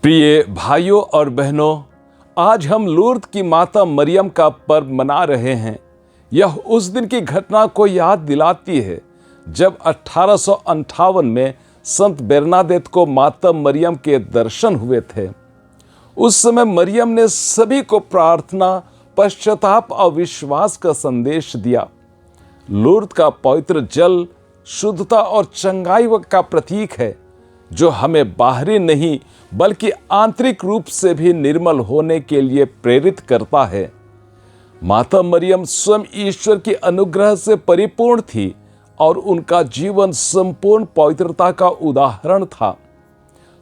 प्रिय भाइयों और बहनों, आज हम लूर्द की माता मरियम का पर्व मना रहे हैं। यह उस दिन की घटना को याद दिलाती है जब 1858 में संत बेरनादेत को माता मरियम के दर्शन हुए थे। उस समय मरियम ने सभी को प्रार्थना, पश्चाताप और विश्वास का संदेश दिया। लूर्द का पवित्र जल शुद्धता और चंगाई का प्रतीक है, जो हमें बाहरी नहीं बल्कि आंतरिक रूप से भी निर्मल होने के लिए प्रेरित करता है। माता मरियम स्वयं ईश्वर की अनुग्रह से परिपूर्ण थी और उनका जीवन संपूर्ण पवित्रता का उदाहरण था।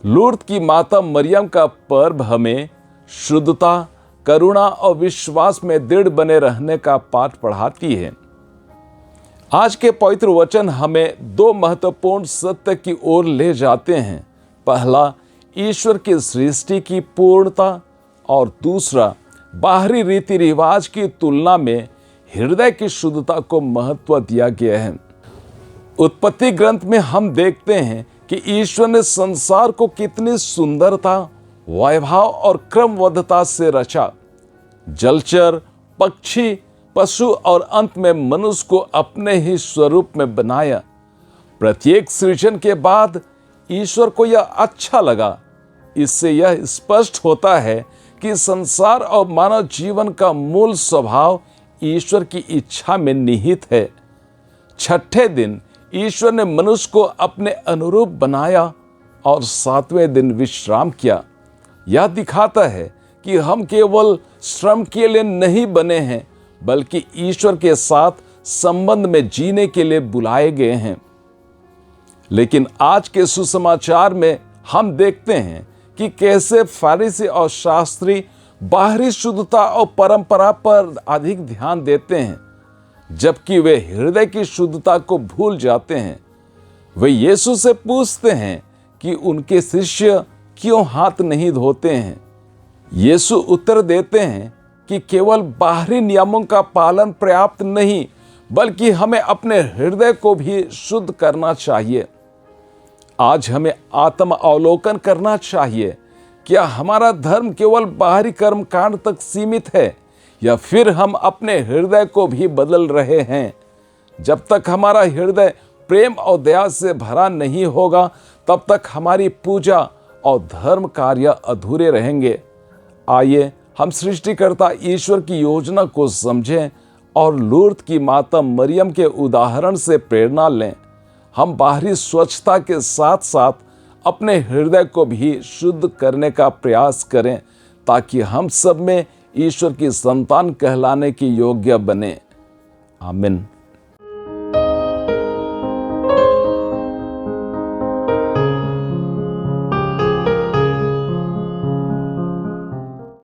लूर्द की माता मरियम का पर्व हमें शुद्धता, करुणा और विश्वास में दृढ़ बने रहने का पाठ पढ़ाती है। आज के पवित्र वचन हमें दो महत्वपूर्ण सत्य की ओर ले जाते हैं। पहला, ईश्वर की सृष्टि की पूर्णता, और दूसरा, बाहरी रीति रिवाज की तुलना में हृदय की शुद्धता को महत्व दिया गया है। उत्पत्ति ग्रंथ में हम देखते हैं कि ईश्वर ने संसार को कितनी सुंदरता, वैभव और क्रमबद्धता से रचा। जलचर, पक्षी, पशु और अंत में मनुष्य को अपने ही स्वरूप में बनाया। प्रत्येक सृजन के बाद ईश्वर को यह अच्छा लगा। इससे यह स्पष्ट होता है कि संसार और मानव जीवन का मूल स्वभाव ईश्वर की इच्छा में निहित है। छठे दिन ईश्वर ने मनुष्य को अपने अनुरूप बनाया और सातवें दिन विश्राम किया। यह दिखाता है कि हम केवल श्रम के लिए नहीं बने हैं, बल्कि ईश्वर के साथ संबंध में जीने के लिए बुलाए गए हैं। लेकिन आज के सुसमाचार में हम देखते हैं कि कैसे फरीसी और शास्त्री बाहरी शुद्धता और परंपरा पर अधिक ध्यान देते हैं, जबकि वे हृदय की शुद्धता को भूल जाते हैं। वे यीशु से पूछते हैं कि उनके शिष्य क्यों हाथ नहीं धोते हैं। यीशु उत्तर देते हैं कि केवल बाहरी नियमों का पालन पर्याप्त नहीं, बल्कि हमें अपने हृदय को भी शुद्ध करना चाहिए। आज हमें आत्म अवलोकन करना चाहिए। क्या हमारा धर्म केवल बाहरी कर्मकांड तक सीमित है, या फिर हम अपने हृदय को भी बदल रहे हैं? जब तक हमारा हृदय प्रेम और दया से भरा नहीं होगा, तब तक हमारी पूजा और धर्म कार्य अधूरे रहेंगे। आइए हम सृष्टिकर्ता ईश्वर की योजना को समझें और लूर्द की माता मरियम के उदाहरण से प्रेरणा लें। हम बाहरी स्वच्छता के साथ साथ अपने हृदय को भी शुद्ध करने का प्रयास करें, ताकि हम सब में ईश्वर की संतान कहलाने की योग्य बने। आमीन।